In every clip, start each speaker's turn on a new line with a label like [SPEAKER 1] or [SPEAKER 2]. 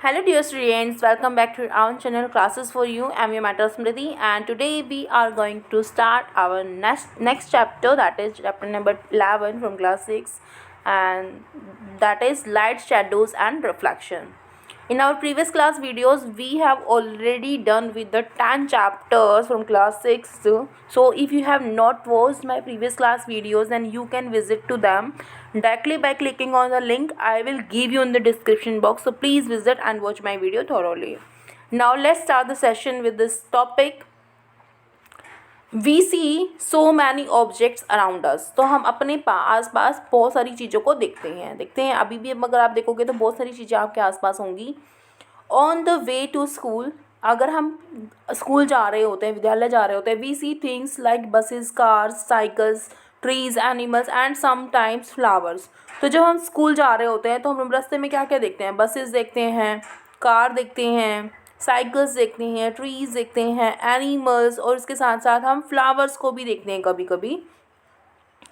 [SPEAKER 1] Hello dear students, welcome back to our channel Classes for You. I am your mentor Smriti and today we are going to start our next chapter, that is chapter number 11 from class 6, and that is light, shadows and reflection. In our previous class videos we have already done with the 10 chapters from class 6. So if you have not watched my previous class videos then you can visit to them directly by clicking on the link I will give you in the description box. So please visit and watch my video thoroughly. Now let's start the session with this topic. We see so many objects around us. तो हम अपने आस पास बहुत सारी चीज़ों को देखते हैं अभी भी अगर आप देखोगे तो बहुत सारी चीज़ें आपके आसपास होंगी. On the way to school, अगर हम स्कूल जा रहे होते हैं, विद्यालय जा रहे होते हैं, we see things like buses, cars, cycles, trees, animals and sometimes flowers. तो जब हम स्कूल जा रहे होते हैं तो हम रास्ते में क्या क्या देखते हैं? बसेस देखते हैं, कार देखते हैं, साइकिल्स देखते हैं, ट्रीज़ देखते हैं, एनिमल्स, और इसके साथ साथ हम फ्लावर्स को भी देखते हैं, कभी कभी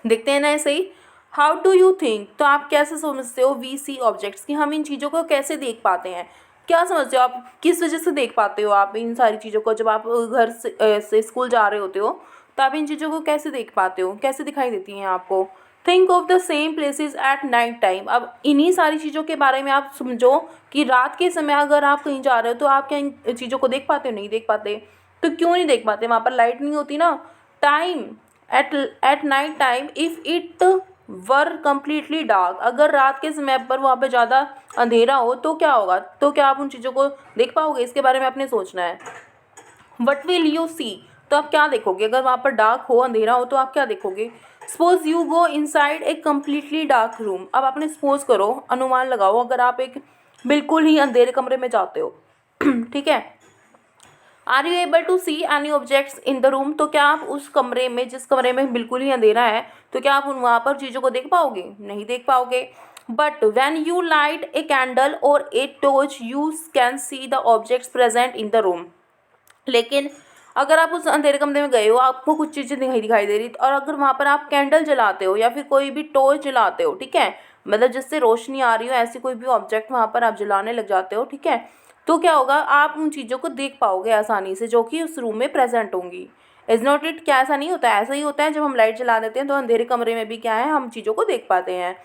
[SPEAKER 1] देखते हैं ना ऐसे ही. हाउ डू यू थिंक, तो आप कैसे समझते हो वी सी ऑब्जेक्ट्स कि हम इन चीज़ों को कैसे देख पाते हैं? क्या समझते हो आप, किस वजह से देख पाते हो आप इन सारी चीज़ों को? जब आप घर से स्कूल जा रहे होते हो तो आप इन चीज़ों को कैसे देख पाते हो, कैसे दिखाई देती हैं आपको? Think of the same places at night time. अब इन्हीं सारी चीज़ों के बारे में आप समझो कि रात के समय अगर आप कहीं जा रहे हो तो आप क्या इन चीज़ों को देख पाते हो? नहीं देख पाते. तो क्यों नहीं देख पाते? वहाँ पर लाइट नहीं होती ना. Time at night time if it were completely dark, अगर रात के समय पर वहाँ पे ज़्यादा अंधेरा हो तो क्या होगा? तो क्या आप उन चीज़ों को देख पाओगे? इसके बारे में आपने सोचना है. वट विल यू सी, तो आप क्या देखोगे? अगर वहाँ पर डार्क हो, अंधेरा हो, तो आप क्या देखोगे? Suppose you go inside a completely dark room. अब आपने सपोज करो, अनुमान लगाओ, अगर आप एक बिल्कुल ही अंधेरे कमरे में जाते हो ठीक है. Are you able to see any objects in the room, तो क्या आप उस कमरे में, जिस कमरे में बिल्कुल ही अंधेरा है, तो क्या आप वहाँ पर चीज़ों को देख पाओगे? नहीं देख पाओगे. But when you light a candle और a torch you can see the objects present in the room. लेकिन अगर आप उस अंधेरे कमरे में गए हो, आपको कुछ चीज़ें नहीं दिखाई दे रही, और अगर वहाँ पर आप कैंडल जलाते हो या फिर कोई भी टॉर्च जलाते हो, ठीक है, मतलब जिससे रोशनी आ रही हो, ऐसी कोई भी ऑब्जेक्ट वहाँ पर आप जलाने लग जाते हो, ठीक है, तो क्या होगा? आप उन चीज़ों को देख पाओगे आसानी से जो कि उस रूम में प्रेजेंट होंगी. Is not it? क्या ऐसा नहीं होता है? ऐसा ही होता है. जब हम लाइट जला देते हैं तो अंधेरे कमरे में भी क्या है, हम चीज़ों को देख पाते हैं.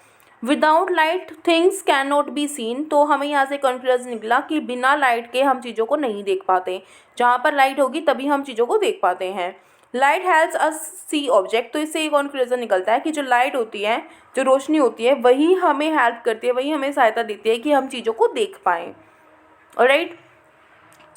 [SPEAKER 1] Without light things can not be seen, तो हमें यहाँ से कंक्लूजन निकला कि बिना लाइट के हम चीज़ों को नहीं देख पाते. जहाँ पर लाइट होगी तभी हम चीज़ों को देख पाते हैं. लाइट हेल्प्स अस सी ऑब्जेक्ट, तो इससे एक कंक्लूजन निकलता है कि जो लाइट होती है, जो रोशनी होती है, वही हमें हेल्प करती है, वही हमें सहायता देती है कि हम चीज़ों को देख पाएँ. ऑलराइट,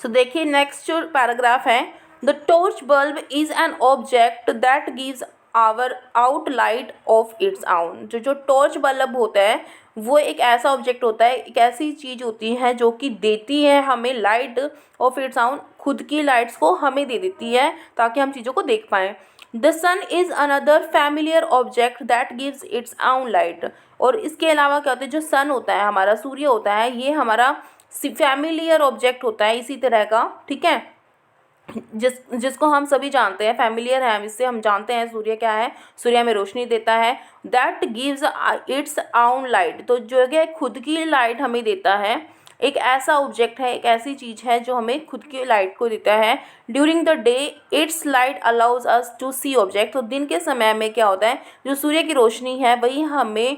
[SPEAKER 1] सो देखिए नेक्स्ट जो पैराग्राफ है. The torch bulb is an object that gives our out light of its own. जो टॉर्च बल्ब होता है वो एक ऐसा ऑब्जेक्ट होता है, एक ऐसी चीज़ होती है जो कि देती है हमें लाइट ऑफ इट्स आउन, खुद की लाइट्स को हमें दे देती है ताकि हम चीज़ों को देख पाएँ. The sun is another familiar object that gives its own light. और इसके अलावा क्या होता है? जो सन होता है, हमारा सूर्य होता है, ये हमारा फैमिलियर ऑब्जेक्ट होता है इसी तरह का, ठीक है, जिसको हम सभी जानते हैं, फैमिलियर है, इससे हम जानते हैं सूर्य क्या है, सूर्य हमें रोशनी देता है. That gives its own light, तो जो है खुद की लाइट हमें देता है, एक ऐसा ऑब्जेक्ट है, एक ऐसी चीज़ है जो हमें खुद की लाइट को देता है. During the day its light allows us to see object, तो दिन के समय में क्या होता है, जो सूर्य की रोशनी है वही हमें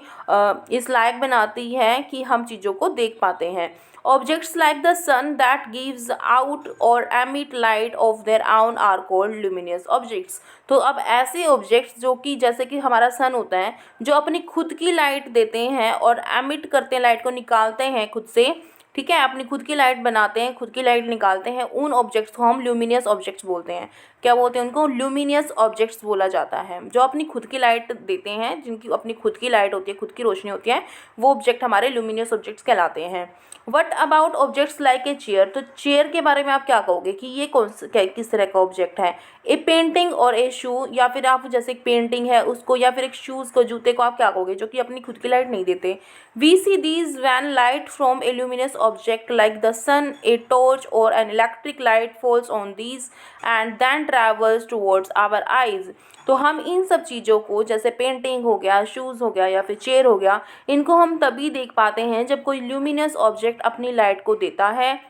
[SPEAKER 1] इस लायक बनाती है कि हम चीज़ों को देख पाते हैं. Objects like the sun that gives out or emit light of their own are called luminous objects. तो अब ऐसे ऑब्जेक्ट्स जो कि जैसे कि हमारा सन होता है, जो अपनी खुद की लाइट देते हैं और एमिट करते हैं, लाइट को निकालते हैं खुद से, ठीक है, अपनी खुद की लाइट बनाते हैं, खुद की लाइट निकालते हैं, उन ऑब्जेक्ट्स को हम ल्यूमिनियस ऑब्जेक्ट्स बोलते हैं. क्या बोलते हैं उनको? ल्यूमिनियस ऑब्जेक्ट्स बोला जाता है. जो अपनी खुद की लाइट देते हैं, जिनकी अपनी खुद की लाइट होती है, खुद की रोशनी होती है, वो ऑब्जेक्ट हमारे ल्यूमिनियस ऑब्जेक्ट्स कहलाते हैं. What about objects like a chair, तो चेयर के बारे में आप क्या कहोगे कि ये किस तरह का ऑब्जेक्ट है? ए पेंटिंग और ए शू, या फिर आप जैसे एक पेंटिंग है उसको, या फिर एक शूज़ को, जूते को आप क्या कहोगे जो कि अपनी खुद की लाइट नहीं देते? We see these when light from a luminous object like the sun, a torch और an electric light falls on these and then travels towards our eyes. तो हम इन सब चीज़ों को, जैसे पेंटिंग हो गया, शूज़ हो गया या फिर चेयर हो गया, इनको हम तभी देख पाते हैं जब कोई ल्यूमिनस ऑब्जेक्ट अपनी लाइट को देता है,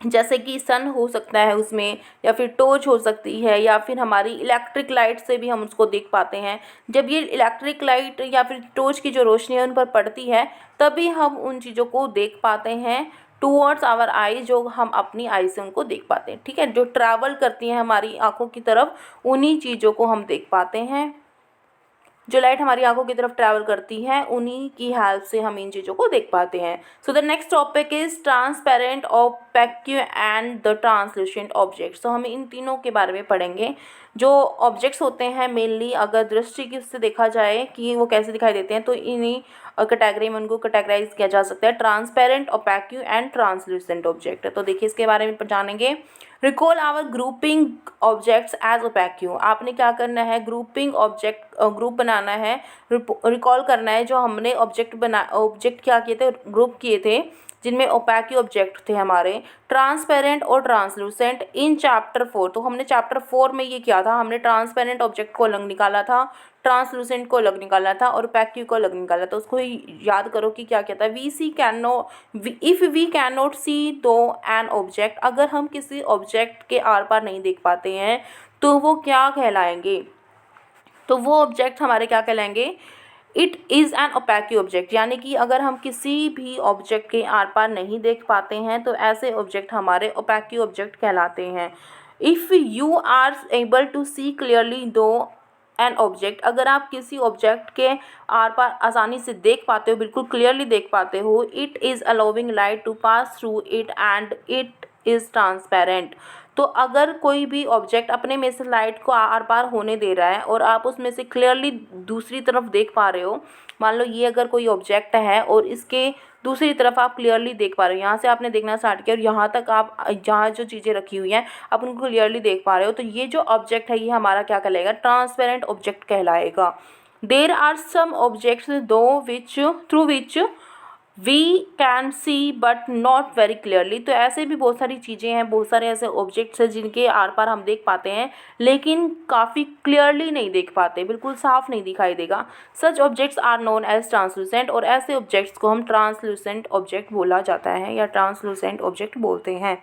[SPEAKER 1] जैसे कि सन हो सकता है उसमें, या फिर टॉर्च हो सकती है, या फिर हमारी इलेक्ट्रिक लाइट से भी हम उसको देख पाते हैं। जब ये इलेक्ट्रिक लाइट या फिर टॉर्च की जो रोशनी है उन पर पड़ती है, तभी हम उन चीज़ों को देख पाते हैं टूवर्ड्स आवर आई, जो हम अपनी आई से उनको देख पाते हैं। ठीक है, जो ट्रैवल करती हैं हमारी आंखों की तरफ, उन्हीं चीज़ों को हम देख पाते हैं। जो लाइट हमारी आंखों की तरफ ट्रैवल करती है, उन्हीं की हेल्प से हम इन चीज़ों को देख पाते हैं। सो the next topic is transparent, opaque and the translucent objects. तो हम इन तीनों के बारे में पढ़ेंगे। जो ऑब्जेक्ट्स होते हैं मेनली, अगर दृष्टि की से देखा जाए कि वो कैसे दिखाई देते हैं, तो इन्हीं कैटेगरी में उनको कैटेगराइज किया जा सकता है, transparent, opaque and translucent object. तो देखिए इसके बारे में जानेंगे। Recall our grouping objects as opaque. आपने क्या करना है, ग्रुपिंग ऑब्जेक्ट ग्रुप बनाना है, रिकॉल करना है जो हमने ऑब्जेक्ट क्या किए थे, ग्रुप किए थे, जिनमें ओपेक ऑब्जेक्ट थे हमारे, ट्रांसपेरेंट और ट्रांसलूसेंट इन चैप्टर 4। तो हमने चैप्टर 4 में ये किया था, हमने ट्रांसपेरेंट ऑब्जेक्ट को अलग निकाला था, ट्रांसलूसेंट को अलग निकाला था और ओपेक को अलग निकाला था। उसको याद करो कि क्या कहता है, इफ़ वी कैन नॉट सी दो एन ऑब्जेक्ट। अगर हम किसी ऑब्जेक्ट के आर पार नहीं देख पाते हैं तो वो क्या कहलाएंगे, तो वो ऑब्जेक्ट हमारे क्या कहलाएंगे, it is an opaque object. यानी कि अगर हम किसी भी ऑब्जेक्ट के आर पार नहीं देख पाते हैं तो ऐसे ऑब्जेक्ट हमारे ओपेक ऑब्जेक्ट कहलाते हैं। If you are able to see clearly through an object, अगर आप किसी ऑब्जेक्ट के आर पार आसानी से देख पाते हो, बिल्कुल क्लियरली देख पाते हो, it is allowing light to pass through it and it is transparent. तो अगर कोई भी ऑब्जेक्ट अपने में से लाइट को आर पार होने दे रहा है और आप उसमें से क्लियरली दूसरी तरफ देख पा रहे हो, मान लो ये अगर कोई ऑब्जेक्ट है और इसके दूसरी तरफ आप क्लियरली देख पा रहे हो, यहाँ से आपने देखना स्टार्ट किया और यहाँ तक आप जहाँ जो चीज़ें रखी हुई हैं आप उनको क्लियरली देख पा रहे हो, तो ये जो ऑब्जेक्ट है ये हमारा क्या कहलाएगा, ट्रांसपेरेंट ऑब्जेक्ट कहलाएगा। There are some objects through which through which we can see but not very clearly. तो ऐसे भी बहुत सारी चीज़ें हैं, बहुत सारे ऐसे ऑब्जेक्ट्स हैं जिनके आर पार हम देख पाते हैं लेकिन काफ़ी क्लियरली नहीं देख पाते, बिल्कुल साफ नहीं दिखाई देगा। Such objects are known as translucent, और ऐसे ऑब्जेक्ट्स को हम ट्रांसलूसेंट ऑब्जेक्ट बोला जाता है या ट्रांसलूसेंट ऑब्जेक्ट बोलते हैं।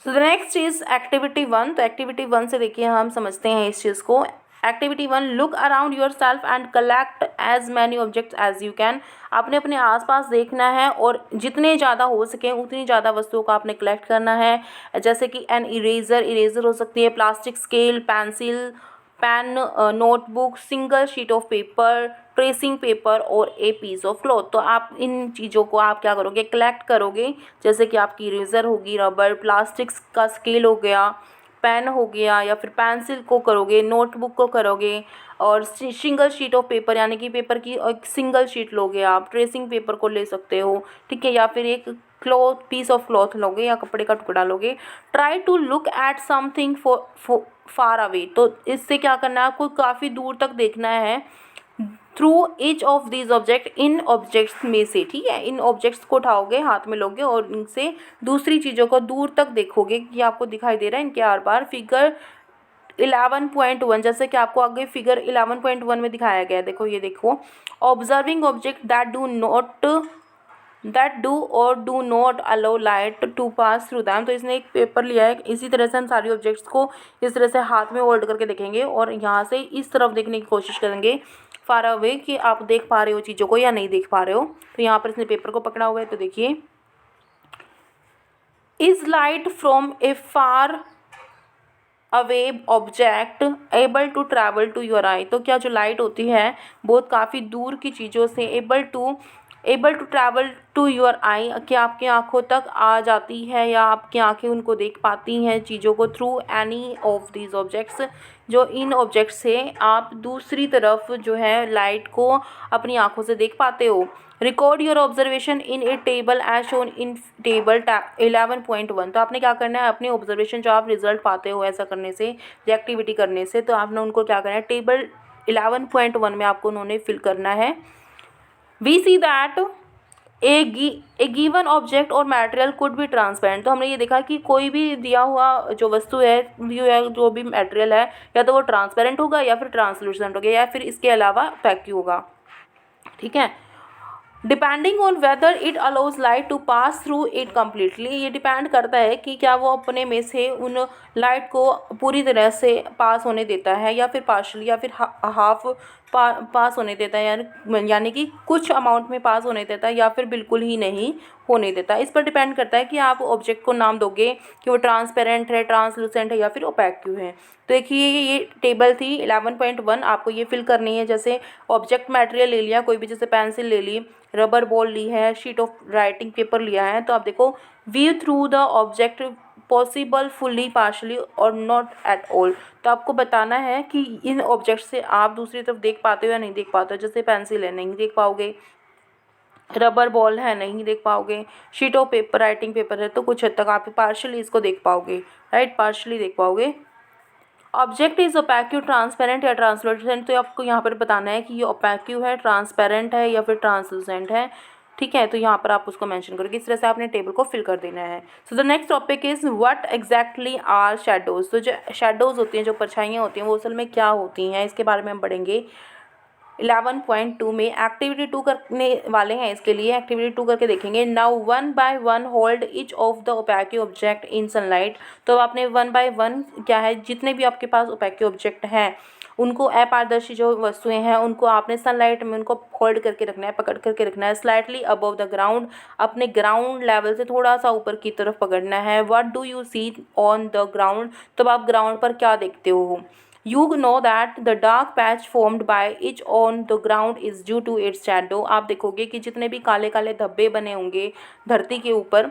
[SPEAKER 1] सो द नेक्स्ट इज एक्टिविटी 1। तो एक्टिविटी 1 से देखिए हम समझते हैं इस चीज़ को। Activity 1, look around yourself and collect as many objects as you can. आपने अपने आसपास देखना है और जितने ज़्यादा हो सके उतनी ज़्यादा वस्तुओं को आपने कलेक्ट करना है, जैसे कि एन इरेज़र हो सकती है, plastic scale, pencil, pen, notebook, single sheet of paper, tracing paper और ए पीस ऑफ क्लॉथ। तो आप इन चीज़ों को आप क्या करोगे, कलेक्ट करोगे, जैसे कि आपकी इरेज़र होगी, रबर, प्लास्टिक का स्केल हो गया, पेन हो गया, या फिर पेंसिल को करोगे, नोटबुक को करोगे, और सिंगल शीट ऑफ पेपर यानी कि पेपर की एक सिंगल शीट लोगे आप, ट्रेसिंग पेपर को ले सकते हो, ठीक है, या फिर एक क्लॉथ, पीस ऑफ क्लॉथ लोगे या कपड़े का टुकड़ा लोगे। Try to look at something far away. तो इससे क्या करना है, आपको काफ़ी दूर तक देखना है, through each of these object, in objects में से, ठीक है, इन ऑब्जेक्ट्स को उठाओगे, हाथ में लोगे और इनसे दूसरी चीज़ों को दूर तक देखोगे कि आपको दिखाई दे रहा है इनके आर पार। फिगर 11.1, जैसे कि आपको आगे फिगर 11.1 में दिखाया गया है, देखो ये देखो, observing object that do or do not allow light to pass through them. तो इसने एक पेपर लिया है, इसी तरह से हम सारी ऑब्जेक्ट्स को इस तरह से हाथ में होल्ड करके देखेंगे और यहाँ से इस तरफ देखने की कोशिश करेंगे फार अवे कि आप देख पा रहे हो चीज़ों को या नहीं देख पा रहे हो। तो यहाँ पर इसने पेपर को पकड़ा हुआ है, तो देखिए, is light from a far away object able to travel to your eye. तो क्या जो लाइट होती है बहुत काफ़ी दूर की चीज़ों से able to travel to your eye, कि आपकी आँखों तक आ जाती है या आपकी आँखें उनको देख पाती हैं चीज़ों को, through any of these objects, जो इन ऑब्जेक्ट्स से आप दूसरी तरफ जो है लाइट को अपनी आँखों से देख पाते हो। Record your observation in a table as shown in table 11.1। तो आपने क्या करना है, अपने ऑब्जर्वेशन जो आप रिजल्ट पाते हो ऐसा करने से, ये एक्टिविटी करने से, तो आपने उनको क्या करना है, टेबल 11.1 में आपको उन्होंने फिल करना है। We see that a given object or material could be transparent. तो हमने ये देखा कि कोई भी दिया हुआ जो वस्तु है, जो भी मटेरियल है, या तो वो ट्रांसपेरेंट होगा या फिर ट्रांसलूसेंट होगा या फिर इसके अलावा ओपेक होगा। ठीक है, depending on whether it allows light to pass through it completely. ये डिपेंड करता है कि क्या वो अपने में से उन लाइट को पूरी तरह से पास होने देता है या फिर पार्शली या फिर हाफ पास होने देता है, यानी कि कुछ अमाउंट में पास होने देता है या फिर बिल्कुल ही नहीं होने देता। इस पर डिपेंड करता है कि आप ऑब्जेक्ट को नाम दोगे कि वो ट्रांसपेरेंट है, ट्रांसलूसेंट है या फिर ओपेक है। तो देखिए ये टेबल थी 11.1, आपको ये फिल करनी है। जैसे ऑब्जेक्ट मटेरियल ले लिया कोई भी, जैसे पेंसिल ले ली, रबर बॉल ली है, शीट ऑफ राइटिंग पेपर लिया है, तो आप देखो view through the object possible fully partially और नॉट एट ऑल। तो आपको बताना है कि इन ऑब्जेक्ट से आप दूसरी तरफ देख पाते हो या नहीं देख पाते हो। जैसे पेंसिल है, नहीं देख पाओगे, रबर बॉल है, नहीं देख पाओगे, sheet of paper writing paper है, तो कुछ हद तक आप पार्शली इसको देख पाओगे, राइट, पार्शली देख पाओगे। ऑब्जेक्ट इज ओपेक्यू, ट्रांसपेरेंट या ट्रांसलूसेंट। तो आपको यहाँ पर बताना है कि ये ओपेक्यू है, ट्रांसपेरेंट है या फिर ट्रांसलूसेंट है। ठीक है, तो यहाँ पर आप उसको मेंशन करोगे। इस तरह से आपने टेबल को फिल कर देना है। So the next topic is what exactly are shadows. तो जो शेडोज होती हैं, जो परछाइयाँ होती हैं, वो असल में क्या होती हैं, इसके बारे में हम पढ़ेंगे 11.2 में। एक्टिविटी 2 करने वाले हैं, इसके लिए एक्टिविटी 2 करके देखेंगे। Now 1 by 1 hold each of the opaque object in sunlight. तो आपने 1 by 1 क्या है, जितने भी आपके पास ओपेक ऑब्जेक्ट हैं उनको, अपारदर्शी जो वस्तुएं हैं उनको आपने सनलाइट में उनको होल्ड करके रखना है, पकड़ करके रखना है। स्लाइटली अबव द ग्राउंड, अपने ग्राउंड लेवल से थोड़ा सा ऊपर की तरफ पकड़ना है। What do you see on the ground. तो आप ग्राउंड पर क्या देखते हो। You know that the dark patch formed by each on the ground is due to its shadow। आप देखोगे कि जितने भी काले काले धब्बे बने होंगे धरती के ऊपर,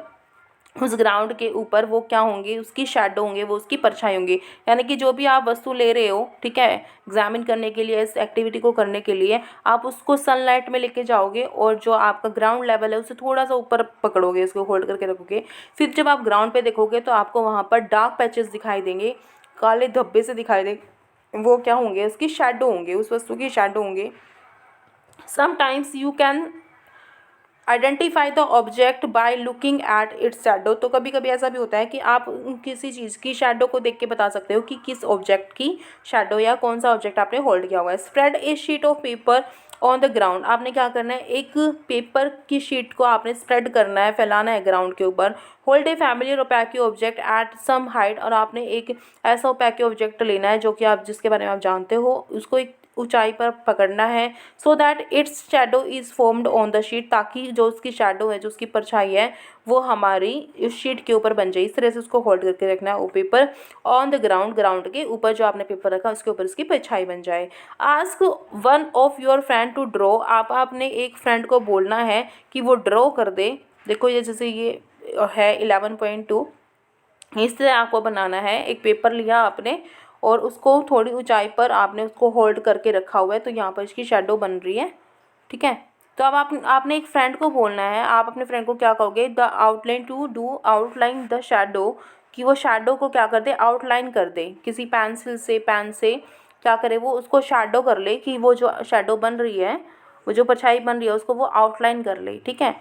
[SPEAKER 1] उस ग्राउंड के ऊपर, वो क्या होंगे, उसकी शेडो होंगे, वो उसकी परछाई होंगी। यानी कि जो भी आप वस्तु ले रहे हो, ठीक है, एग्जामिन करने के लिए, इस एक्टिविटी को करने के लिए, आप उसको सनलाइट में लेके जाओगे और जो आपका ग्राउंड लेवल है उससे थोड़ा सा ऊपर पकड़ोगे, उसको होल्ड करके रखोगे। फिर जब आप ग्राउंड पे देखोगे तो आपको वहाँ पर डार्क पैचेस दिखाई देंगे, काले धब्बे से दिखाई देंगे, वो क्या होंगे, उसकी शेडो होंगे, उस वस्तु की शेडो होंगे। Sometimes you can identify the object by looking at its shadow. तो कभी कभी ऐसा भी होता है कि आप किसी चीज़ की शेडो को देख के बता सकते हो कि किस ऑब्जेक्ट की शेडो या कौन सा ऑब्जेक्ट आपने होल्ड किया हुआ है। Spread A sheet of paper on the ground. आपने क्या करना है, एक पेपर की शीट को आपने स्प्रेड करना है, फैलाना है ग्राउंड के ऊपर। Hold a familiar opaque object at some height. और आपने एक ऐसा ओपेक ऑब्जेक्ट लेना है जो कि आप जिसके बारे में आप जानते हो, उसको एक ऊंचाई पर पकड़ना है। So that its shadow is formed on the sheet, ताकि जो उसकी शेडो है, जो उसकी परछाई है, वो हमारी इस शीट के ऊपर बन जाए। इस तरह से उसको होल्ड करके रखना है। वो paper on the ground, ground के ऊपर जो आपने पेपर रखा उसके ऊपर उसकी परछाई बन जाए। Ask one of your friend to draw. आप अपने एक फ्रेंड को बोलना है कि वो ड्रॉ कर दे। देखो ये जैसे ये है 11.2, इस तरह आपको बनाना है। एक पेपर लिया आपने और उसको थोड़ी ऊंचाई पर आपने उसको होल्ड करके रखा हुआ है, तो यहाँ पर इसकी शेडो बन रही है। ठीक है, तो अब आपने एक फ्रेंड को बोलना है। आप अपने फ्रेंड को क्या कहोगे, the outline to do outline the shadow, कि वो शेडो को क्या कर दे, आउटलाइन कर दे। किसी पेंसिल से, पेन से क्या करे, वो उसको शेडो कर ले, कि वो जो शेडो बन रही है, वो जो परछाई बन रही है, उसको वो आउटलाइन कर ले। ठीक है,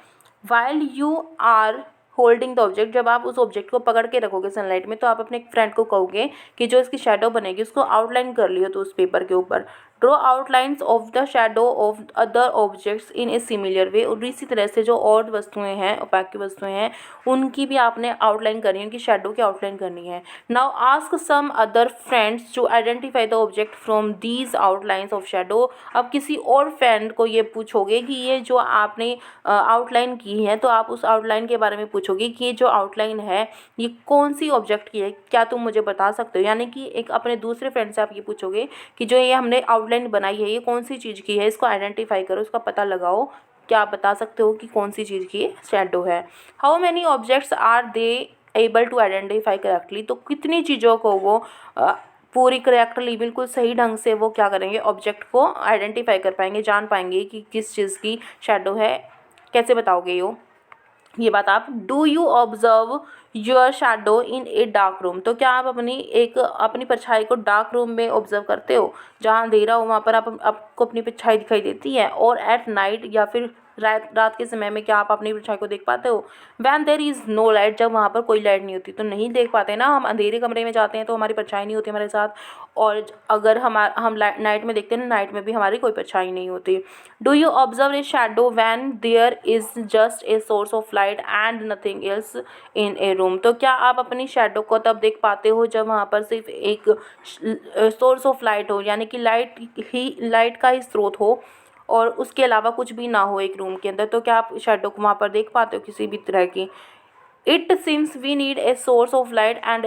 [SPEAKER 1] while you are holding the object, जब आप उस ऑब्जेक्ट को पकड़ के रखोगे सनलाइट में, तो आप अपने फ्रेंड को कहोगे कि जो इसकी शेडो बनेगी उसको आउटलाइन कर लियो, तो उस पेपर के ऊपर draw outlines of the shadow of other objects in a similar way. और इसी तरह से जो और वस्तुएं हैं, ओपेक वस्तुएं हैं, उनकी भी आपने आउटलाइन करनी है, उनकी शेडो की आउटलाइन करनी है। Now ask some other friends to identify the object from these outlines of shadow. अब किसी और फ्रेंड को ये पूछोगे कि ये जो आपने आउटलाइन की है, तो आप उस आउटलाइन के बारे में पूछोगे कि ये जो आउटलाइन है ये कौन सी ऑब्जेक्ट की है, क्या तुम मुझे बता सकते हो। यानी कि एक अपने दूसरे फ्रेंड से आप ये पूछोगे कि जो ये हमने आउटलाइन बनाई है ये कौन सी चीज़ की है, इसको आइडेंटिफाई करो, इसका पता लगाओ, क्या आप बता सकते हो कि कौन सी चीज़ की शेडो है। How many objects are they able to identify correctly. तो कितनी चीज़ों को वो पूरी करेक्टली, बिल्कुल सही ढंग से वो क्या करेंगे, ऑब्जेक्ट को आइडेंटिफाई कर पाएंगे, जान पाएंगे कि किस चीज़ की शेडो है। कैसे बताओगे ये बात आप। Do you observe your shadow in a dark room. तो क्या आप अपनी परछाई को डार्क रूम में ऑब्जर्व करते हो, जहाँ अंधेरा हो वहाँ पर आपको अपनी परछाई दिखाई देती है। और एट नाइट, या फिर रात के समय में क्या आप अपनी परछाई को देख पाते हो? When there is no light, जब वहाँ पर कोई लाइट नहीं होती तो नहीं देख पाते ना। हम अंधेरे कमरे में जाते हैं तो हमारी परछाई नहीं होती हमारे साथ, और अगर हम नाइट में देखते हैं, नाइट में भी हमारी कोई परछाई नहीं होती। Do you observe a shadow when there is just a source of light and nothing else in a room? तो क्या आप अपनी शैडो को तब देख पाते हो जब वहाँ पर सिर्फ एक सोर्स ऑफ लाइट हो, यानी कि लाइट का ही स्रोत हो और उसके अलावा कुछ भी ना हो एक रूम के अंदर? तो क्या आप शैडो को वहाँ पर देख पाते हो किसी भी तरह की? It seems we need a source of light and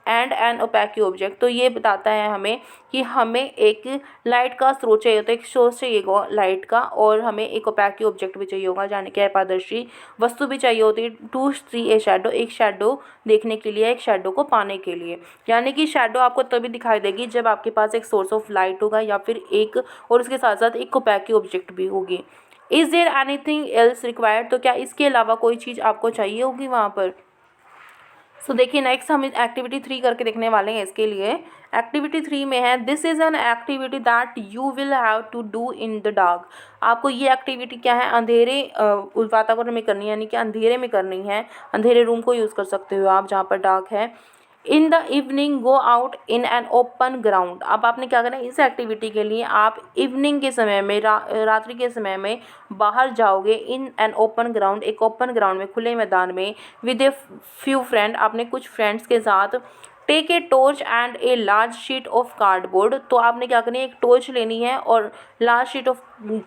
[SPEAKER 1] an opaque object. तो ये बताता है हमें कि हमें एक लाइट का स्रोत चाहिए होता है, एक सोर्स चाहिए होगा लाइट का, और हमें एक ओपेक ऑब्जेक्ट भी चाहिए होगा, यानी कि अपारदर्शी वस्तु भी चाहिए होती है टू सी ए शैडो, एक शैडो देखने के लिए, एक शैडो को पाने के लिए। यानी कि शैडो आपको तभी दिखाई देगी जब आपके पास एक सोर्स ऑफ लाइट होगा या फिर एक, और उसके साथ साथ एक ओपेक ऑब्जेक्ट भी होगी। Is there anything else required? तो क्या इसके अलावा कोई चीज़ आपको चाहिए होगी वहाँ पर? सो देखिए नेक्स्ट हम एक्टिविटी 3 करके देखने वाले हैं। इसके लिए एक्टिविटी 3 में है, this is an activity that you will have to do in the dark. आपको ये एक्टिविटी क्या है, अंधेरे उस वातावरण में करनी है, यानी कि अंधेरे में करनी है। अंधेरे रूम को यूज़ कर सकते हो आप जहाँ पर डार्क है। In the evening go out in an open ground. अब आपने क्या करना है, इस एक्टिविटी के लिए आप इवनिंग के समय में, रात्रि के समय में बाहर जाओगे इन एन ओपन ग्राउंड, एक ओपन ग्राउंड में, खुले मैदान में, विद ए फ्यू फ्रेंड, आपने कुछ फ्रेंड्स के साथ। Take a torch and a large sheet of cardboard. तो आपने क्या करनी है, एक टॉर्च लेनी है और लार्ज शीट ऑफ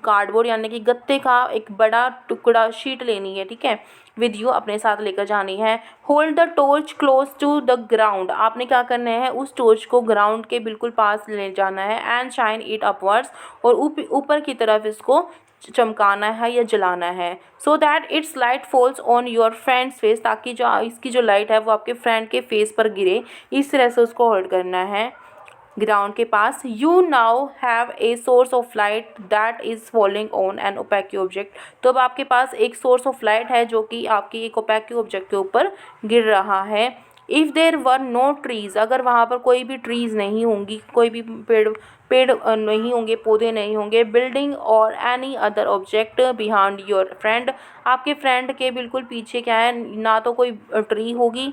[SPEAKER 1] कार्डबोर्ड यानी कि गत्ते का एक बड़ा टुकड़ा शीट लेनी है, ठीक है, विद यू, अपने साथ लेकर जानी है। Hold the torch close to the ground. आपने क्या करना है, उस टॉर्च को ग्राउंड के बिल्कुल पास ले जाना है। एंड शाइन इट अपवर्ड्स, और ऊपर की तरफ इसको चमकाना है या जलाना है। So that its light falls on your friends face, ताकि जो इसकी जो लाइट है वो आपके फ्रेंड के फेस पर गिरे। इस तरह से उसको होल्ड करना है ग्राउंड के पास। You now have a source of light that is falling on an opaque object. तो अब आपके पास एक सोर्स ऑफ लाइट है जो कि आपकी एक ओपेक ऑब्जेक्ट के ऊपर गिर रहा है। If there were no trees, अगर वहाँ पर कोई भी ट्रीज़ नहीं होंगी, कोई भी पेड़ नहीं होंगे, पौधे नहीं होंगे, बिल्डिंग और any other object behind your friend, आपके फ्रेंड के बिल्कुल पीछे क्या है, ना तो कोई ट्री होगी,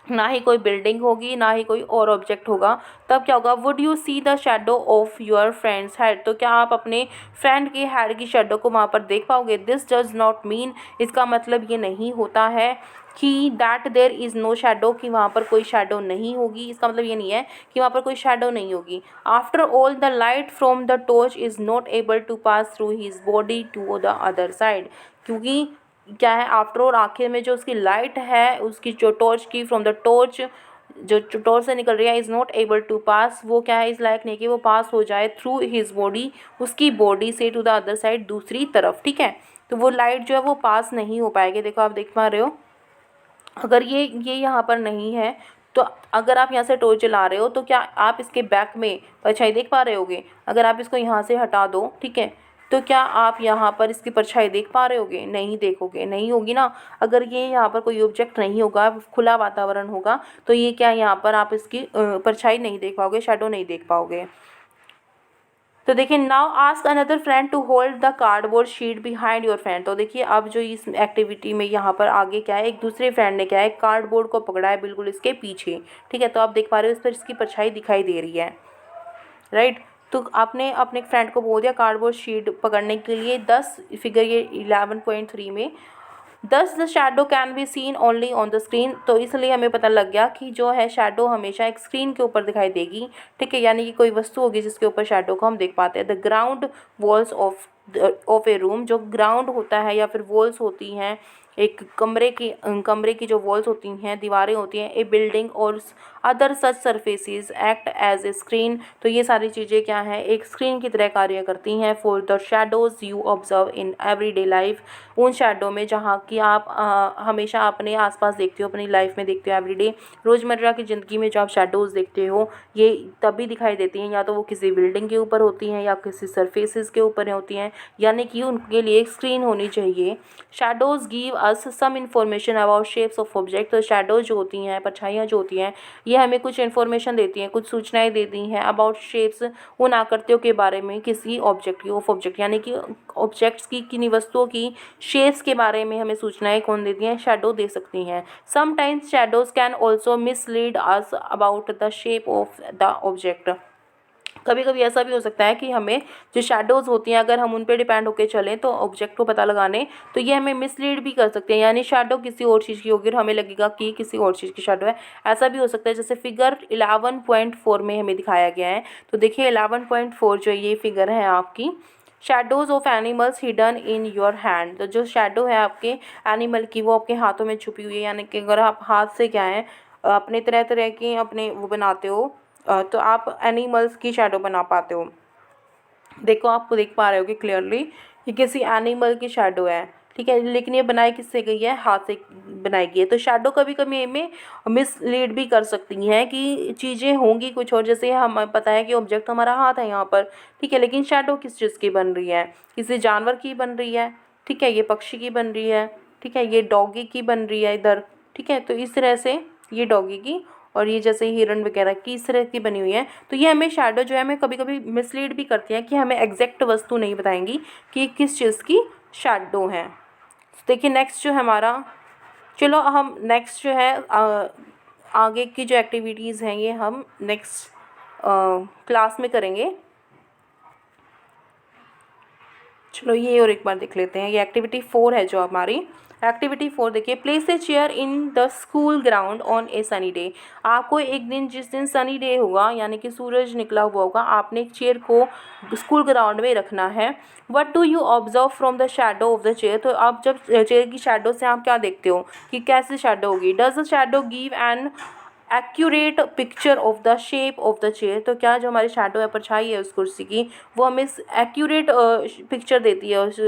[SPEAKER 1] ना ही कोई बिल्डिंग होगी, ना ही कोई और ऑब्जेक्ट होगा, तब क्या होगा, would you see the shadow of your friends head? तो क्या आप अपने फ्रेंड के हेड की शेडो को वहाँ पर देख पाओगे? दिस डज नॉट मीन, इसका मतलब ये नहीं होता है कि that there is no shadow, कि वहाँ पर कोई शेडो नहीं होगी। इसका मतलब ये नहीं है कि वहाँ पर कोई शेडो नहीं होगी। After all the light from the torch is not able to pass through his body to the other side, क्योंकि क्या है, आफ्टर और आखिर में जो उसकी लाइट है, उसकी जो टॉर्च की, फ्रॉम द टॉर्च, जो टॉर्च से निकल रही है, इज़ नॉट एबल टू पास, वो क्या है, इस लायक नहीं कि वो पास हो जाए थ्रू हिज बॉडी, उसकी बॉडी से, टू द अदर साइड, दूसरी तरफ, ठीक है। तो वो लाइट जो है वो पास नहीं हो पाएगी। देखो आप देख पा रहे हो, अगर ये यहाँ पर नहीं है, तो अगर आप यहाँ से टॉर्च जला रहे हो तो क्या आप इसके बैक में परछाई देख पा रहे होगे? अगर आप इसको यहाँ से हटा दो, ठीक है, तो क्या आप यहाँ पर इसकी परछाई देख पा रहे होगे? नहीं देखोगे, नहीं होगी ना। अगर ये यहाँ पर कोई ऑब्जेक्ट नहीं होगा, खुला वातावरण होगा, तो ये क्या, यहाँ पर आप इसकी परछाई नहीं देख पाओगे, शेडो नहीं देख पाओगे। तो देखिए, now ask another friend to hold the cardboard sheet behind your friend. तो देखिए अब जो इस एक्टिविटी में यहाँ पर आगे क्या है, एक दूसरे फ्रेंड ने क्या है, कार्डबोर्ड को पकड़ा है बिल्कुल इसके पीछे, ठीक है। तो आप देख पा रहे हो इस पर इसकी परछाई दिखाई दे रही है, राइट। तो आपने अपने फ्रेंड को बोल दिया कार्डबोर्ड शीट पकड़ने के लिए 10, फिगर ये 11.3 में, दस the shadow can be seen only on the screen. तो इसलिए हमें पता लग गया कि जो है शेडो हमेशा एक स्क्रीन के ऊपर दिखाई देगी, ठीक है, यानी कि कोई वस्तु होगी जिसके ऊपर शेडो को हम देख पाते हैं। The ground walls of A room, जो ग्राउंड होता है या फिर वॉल्स होती हैं एक कमरे की जो वॉल्स होती हैं, दीवारें होती हैं, ए बिल्डिंग और other such surfaces act as a screen. तो ये सारी चीज़ें क्या हैं, एक स्क्रीन की तरह कार्य करती हैं for the shadows you observe in everyday life, उन शेडो में जहाँ कि आप हमेशा अपने आसपास देखते हो, अपनी लाइफ में देखते हो, एवरीडे रोज़मर्रा की ज़िंदगी में जो आप शेडोज़ देखते हो ये तभी दिखाई देती हैं, या तो वो किसी बिल्डिंग के ऊपर होती हैं या किसी सरफेसेस के ऊपर होती हैं, यानी कि उनके लिए एक स्क्रीन होनी चाहिए। Shadows give us some information about shapes of object. तो शैडो जो होती हैं, परछाइयाँ जो होती हैं, ये हमें कुछ इन्फॉर्मेशन देती हैं, कुछ सूचनाएं देती हैं अबाउट शेप्स, उन आकृतियों के बारे में किसी ऑब्जेक्ट की, ऑफ ऑब्जेक्ट यानी कि ऑब्जेक्ट्स की, किन्हीं वस्तुओं की शेप्स के बारे में हमें सूचनाएं कौन देती हैं, शैडो दे सकती हैं। Sometimes shadows can also mislead us about the shape of the object. कभी कभी ऐसा भी हो सकता है कि हमें जो शैडोज़ होती हैं, अगर हम उन पे डिपेंड होकर चलें तो ऑब्जेक्ट को पता लगाने, तो ये हमें मिसलीड भी कर सकते हैं, यानी शैडो किसी और चीज़ की होगी और हमें लगेगा कि किसी और चीज़ की शैडो है। ऐसा भी हो सकता है, जैसे फिगर 11.4 में हमें दिखाया गया है। तो देखिए 11.4 जो ये फिगर है आपकी, shadows of animals hidden in your hand. तो जो शैडो है आपके एनिमल की, वो आपके हाथों में छुपी हुई है, यानी कि अगर आप हाथ से क्या है अपने तरह तरह के अपने वो बनाते हो, तो आप एनिमल्स की शैडो बना पाते हो। देखो आप देख पा रहे हो कि क्लियरली ये किसी एनिमल की शैडो है, ठीक है, लेकिन ये बनाई किससे गई है, हाथ से बनाई गई है। तो शैडो कभी कभी हमें मिसलीड भी कर सकती हैं कि चीज़ें होंगी कुछ और, जैसे हमें पता है कि ऑब्जेक्ट हमारा हाथ है यहाँ पर, ठीक है, लेकिन शैडो किस चीज़ की बन रही है, किसी जानवर की बन रही है, ठीक है, ये पक्षी की बन रही है, ठीक है, ये डॉगी की बन रही है इधर, ठीक है। तो इस तरह से ये डॉगी की और ये जैसे हिरन वगैरह की इस तरह की बनी हुई है। तो ये हमें शैडो जो है हमें कभी कभी मिसलीड भी करती है कि हमें एग्जैक्ट वस्तु नहीं बताएंगी कि किस चीज़ की शैडो है। तो देखिए नेक्स्ट जो है हमारा, चलो हम नेक्स्ट जो है आगे की जो एक्टिविटीज़ हैं ये हम नेक्स्ट क्लास में करेंगे। चलो ये और एक बार देख लेते हैं, ये एक्टिविटी 4 है जो हमारी। एक्टिविटी 4 देखिए, place a chair in the school ground on A sunny day. आपको एक दिन, जिस दिन सनी डे होगा यानी कि सूरज निकला हुआ होगा, आपने एक चेयर को स्कूल ग्राउंड में रखना है। What do you observe from the shadow of the chair. तो आप जब चेयर की शैडो से आप क्या देखते हो कि कैसी शैडो होगी। Does the shadow give an accurate picture of the shape of the chair. तो क्या जो हमारी शैडो है, परछाई है उस कुर्सी की, वो हमें एक्यूरेट पिक्चर देती है उस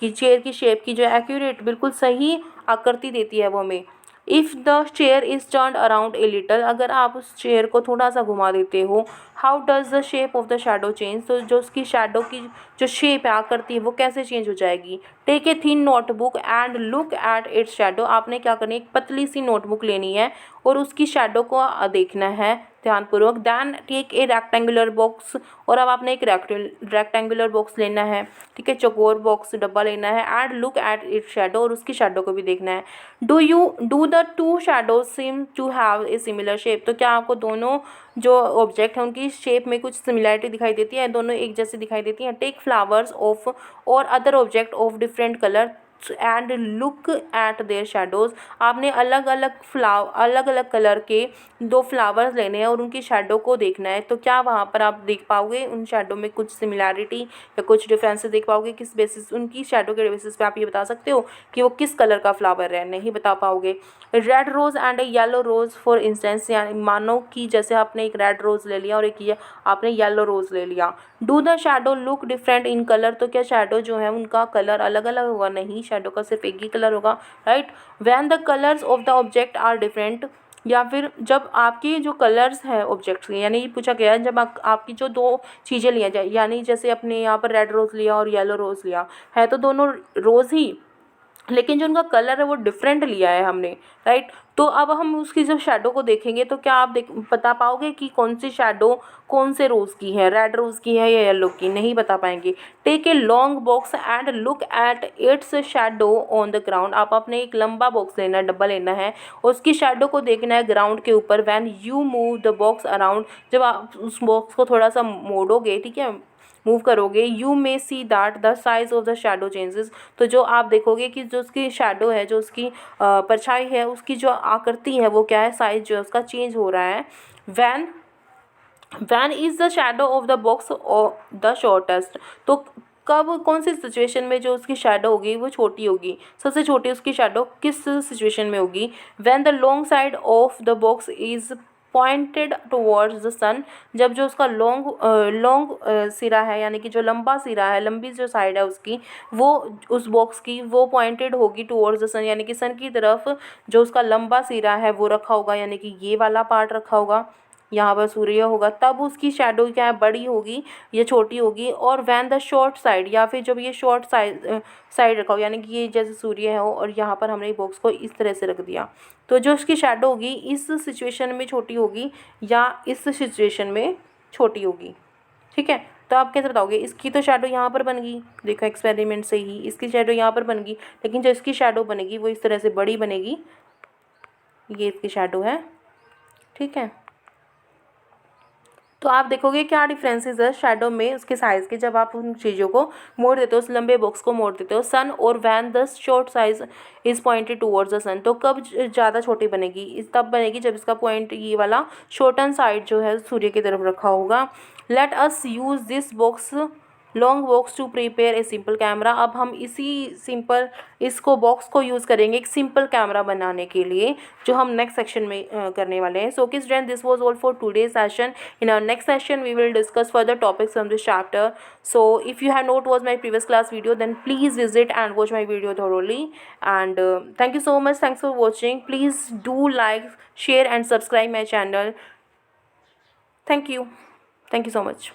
[SPEAKER 1] कि चेयर की शेप की, जो एक्यूरेट बिल्कुल सही आकृति देती है वो हमें। If the chair is turned around a little, अगर आप उस चेयर को थोड़ा सा घुमा देते हो, how does the shape of the shadow change. तो जो उसकी शैडो की जो शेप है, आकृति है, वो कैसे चेंज हो जाएगी। Take a thin notebook and look at its shadow. आपने क्या करनी है, एक पतली सी नोटबुक लेनी है और उसकी शैडो को देखना है ध्यानपूर्वक। Then take a rectangular box, और अब आपने एक रेक्टेंगुलर बॉक्स लेना है, ठीक है, चौकोर बॉक्स डब्बा लेना है। And look at its shadow, और उसकी शैडो को भी देखना है। Do the two shadows seem to have a similar shape. तो क्या आपको दोनों जो ऑब्जेक्ट हैं उनकी शेप में कुछ सिमिलैरिटी दिखाई देती है, दोनों एक जैसी दिखाई देती हैं। टेक फ्लावर्स ऑफ और other object of different colour and look eight there shadows. आपने अलग अलग कलर के 2 फ्लावर्स लेने हैं और उनकी शैडो को देखना है। तो क्या वहाँ पर आप देख पाओगे उन शैडो में कुछ सिमिलैरिटी या कुछ डिफरेंसेस देख पाओगे। किस बेसिस, उनकी शैडो के बेसिस पे आप ये बता सकते हो कि वो किस कलर का फ्लावर है, नहीं बता पाओगे। Red rose and a yellow rose for instance, यानी मानो कि जैसे आपने एक रेड रोज़ ले लिया और एक ये आपने येलो रोज़ ले लिया। Do the shadow look different in colour. तो क्या शैडो जो है उनका कलर अलग अलग होगा, नहीं, शैडो का सिर्फ एक ही कलर होगा, right. When the colours of the object are different, या फिर जब आपकी जो कलर्स हैं ऑब्जेक्ट्स के, यानी ये पूछा गया है जब आपकी जो 2 चीज़ें लिया जाए, यानी जैसे अपने यहाँ पर रेड रोज़ लिया और येलो रोज़ लिया है, तो दोनों रोज़ ही, लेकिन जो उनका कलर है वो डिफरेंट लिया है हमने, राइट। तो अब हम उसकी जब शैडो को देखेंगे तो क्या आप बता पाओगे कि कौन सी शैडो कौन से रोज़ की है, रेड रोज़ की है या येलो की, नहीं बता पाएंगे। Take a long box and look at its shadow on the ground. आप अपने एक लंबा बॉक्स लेना है, डब्बा लेना है, उसकी शैडो को देखना है ग्राउंड के ऊपर। When you move the box around, जब आप उस बॉक्स को थोड़ा सा मोड़ोगे, ठीक है, मूव करोगे, you may see that the size of the shadow changes. तो जो आप देखोगे कि जो उसकी शैडो है, जो उसकी परछाई है, उसकी जो आकृति है वो क्या है, साइज जो है उसका चेंज हो रहा है। When is the shadow of the box the shortest. तो कब, कौन सी सिचुएशन में जो उसकी शैडो होगी वो छोटी होगी, सबसे छोटी उसकी शैडो किस सिचुएशन में होगी। When the long side of the box is pointed towards the sun. जब जो उसका लॉन्ग सिरा है, यानी कि जो लंबा सिरा है, लंबी जो साइड है उसकी, वो उस बॉक्स की वो पॉइंटेड होगी टुवर्ड्स द सन, यानी कि सन की तरफ जो उसका लंबा सिरा है वो रखा होगा, यानी कि ये वाला पार्ट रखा होगा, यहाँ पर सूर्य होगा तब उसकी शेडो क्या है, बड़ी होगी या छोटी होगी। और वैन द शॉर्ट साइड, या फिर जब ये शॉर्ट साइड रखा हो, यानी कि ये जैसे सूर्य है हो और यहाँ पर हमने बॉक्स को इस तरह से रख दिया, तो जो उसकी शेडो होगी इस सिचुएशन में छोटी होगी या इस सिचुएशन में छोटी होगी। ठीक है, तो आप कैसे बताओगे? इसकी तो शेडो यहाँ पर बन गई, देखो एक्सपेरिमेंट से ही इसकी शेडो यहाँ पर बन गई, लेकिन जो इसकी शेडो बनेगी वो इस तरह से बड़ी बनेगी, ये इसकी शेडो है। ठीक है, तो आप देखोगे क्या डिफरेंसेस है शेडो में उसके साइज़ के, जब आप उन चीज़ों को मोड़ देते हो, उस लंबे बॉक्स को मोड़ देते हो। सन और when the short size is pointed towards the sun, तो कब ज़्यादा छोटी बनेगी? इस तब बनेगी जब इसका पॉइंट ये वाला शॉर्टन साइड जो है सूर्य की तरफ रखा होगा। Let us use this box long box to prepare a simple camera. अब हम इसको बॉक्स को यूज़ करेंगे एक सिंपल कैमरा बनाने के लिए, जो हम नेक्स्ट सेक्शन में करने वाले हैं। So okay student, this was all for today session. In our next session, we will discuss further topics from this chapter. So, if you have not watched my previous class video, then please visit and watch my video thoroughly. And thank you so much. Thanks for watching. Please do like, share, and subscribe my channel. Thank you. Thank you so much.